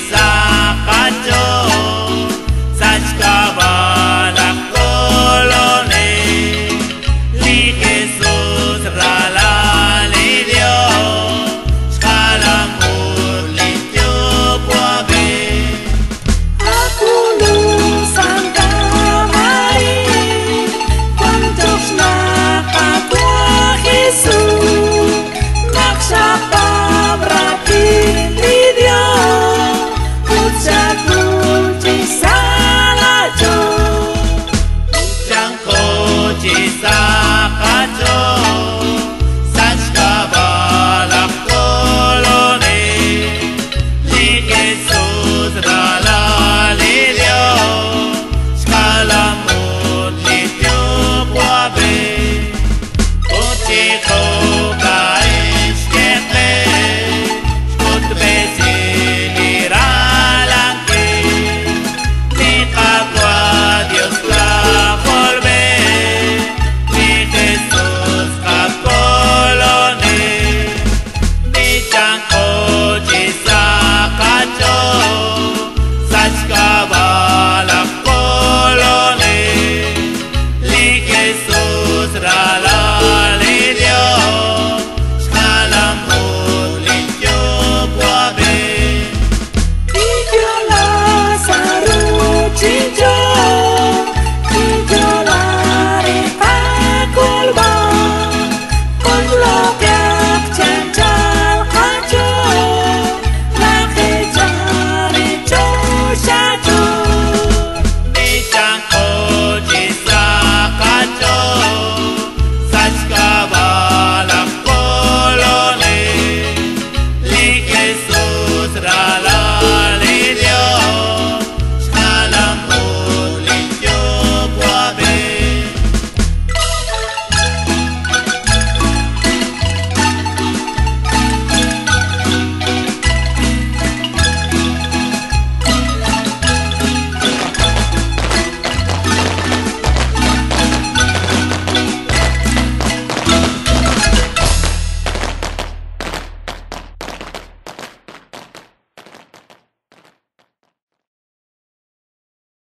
sa kacho sach kabalak kolone li Jesus rala li Dios kalamur li Tiokwabe Aku lusang kamay Kwantos na kapwa Jesus Nagsapamratin ni Dios Utsak kunci salah Diyos Chang kochi sa kacho sach kabalak kolone li Jesus rala